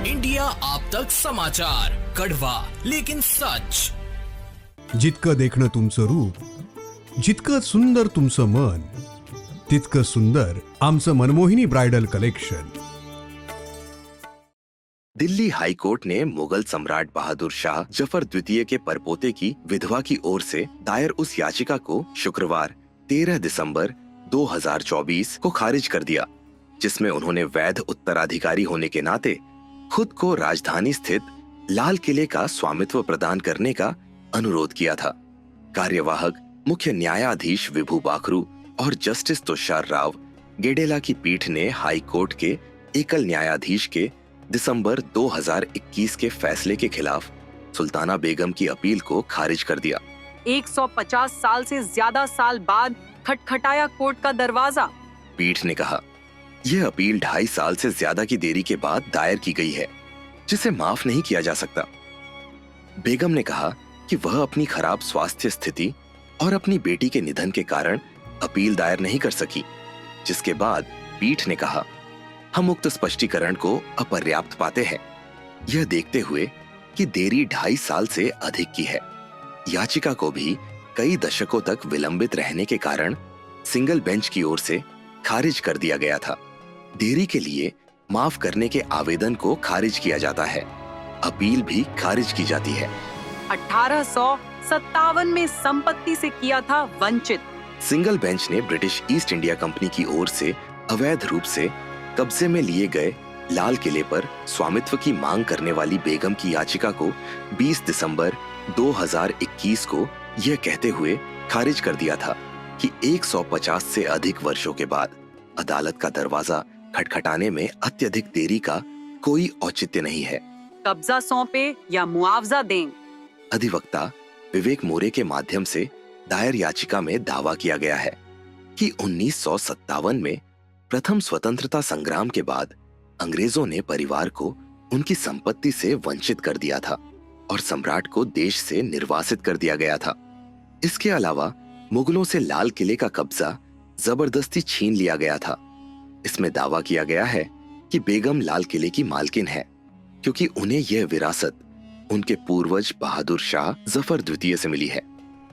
India आप तक समाचार, कड़वा लेकिन सच। जितकं देखणं तुमचं रूप, जितकं सुंदर तुमचं मन, तितकं सुंदर आमचं Manmohini bridal collection. Delhi high court ने मुगल सम्राट बहादुर शाह जफर द्वितीय के परपोते की विधवा की ओर से दायर उस याचिका को शुक्रवार 13 दिसंबर 2024 को खारिज कर दिया, जिसमें उन्होंने वैध उत्तराधिकारी होने के नाते खुद को राजधानी स्थित लाल किले का स्वामित्व प्रदान करने का अनुरोध किया था। कार्यवाहक मुख्य न्यायाधीश विभू बाखरू और जस्टिस तुषार राव गेडेला की पीठ ने हाई कोर्ट के एकल न्यायाधीश के दिसंबर 2021 के फैसले के खिलाफ सुल्ताना बेगम की अपील को खारिज कर दिया। 150 साल से ज्यादा साल बाद खटखटाया कोर्ट का दरवाजा। पीठ ने कहा, यह अपील 2.5 साल से ज्यादा की देरी के बाद दायर की गई है, जिसे माफ नहीं किया जा सकता। बेगम ने कहा कि वह अपनी खराब स्वास्थ्य स्थिति और अपनी बेटी के निधन के कारण अपील दायर नहीं कर सकी, जिसके बाद पीठ ने कहा, हम उक्त स्पष्टीकरण को अपर्याप्त पाते हैं, यह देखते हुए कि देरी 2.5 साल से अधिक की है। याचिका को भी कई दशकों तक विलंबित रहने के कारण सिंगल बेंच की ओर से खारिज कर दिया गया था। देरी के लिए माफ करने के आवेदन को खारिज किया जाता है, अपील भी खारिज की जाती है। 1857 में संपत्ति से किया था वंचित। सिंगल बेंच ने ब्रिटिश ईस्ट इंडिया कंपनी की ओर से अवैध रूप से कब्जे में लिए गए लाल किले पर स्वामित्व की मांग करने वाली बेगम की याचिका को 20 दिसंबर 2021 को यह कहते हुए खारिज कर दिया था कि 150 से अधिक वर्षों के बाद अदालत का दरवाजा खटखटाने में अत्यधिक देरी का कोई औचित्य नहीं है। कब्जा सौंपे या मुआवजा दें। अधिवक्ता विवेक मोरे के माध्यम से दायर याचिका में दावा किया गया है कि 1957 में प्रथम स्वतंत्रता संग्राम के बाद अंग्रेजों ने परिवार को उनकी संपत्ति से वंचित कर दिया था और सम्राट को देश से निर्वासित कर दिया गया था। इसके अलावा मुगलों से लाल किले का कब्जा जबरदस्ती छीन लिया गया था। इसमें दावा किया गया है कि बेगम लाल किले की मालकिन है, क्योंकि उन्हें यह विरासत उनके पूर्वज बहादुर शाह जफर द्वितीय से मिली है।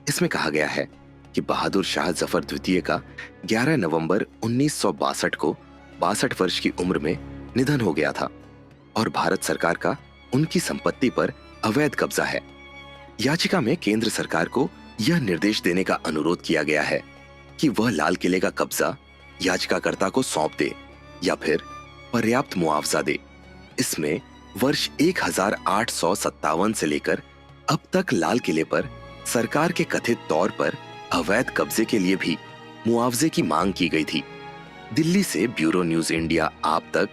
इसमें कहा गया है कि बहादुर शाह जफर द्वितीय का 11 नवंबर 1962 को 62 वर्ष की उम्र में निधन हो गया था और भारत सरकार का उनकी संपत्ति पर अवैध कब्जा है। याचिका में केंद्र सरकार को यह निर्देश देने का अनुरोध किया गया है कि वह लाल किले का कब्जा याचिकाकर्ता को सौंप दे या फिर पर्याप्त मुआवजा दे। इसमें वर्ष 1857 से लेकर अब तक लाल किले पर सरकार के कथित तौर पर अवैध कब्जे के लिए भी मुआवजे की मांग की गई थी। दिल्ली से ब्यूरो न्यूज इंडिया आप तक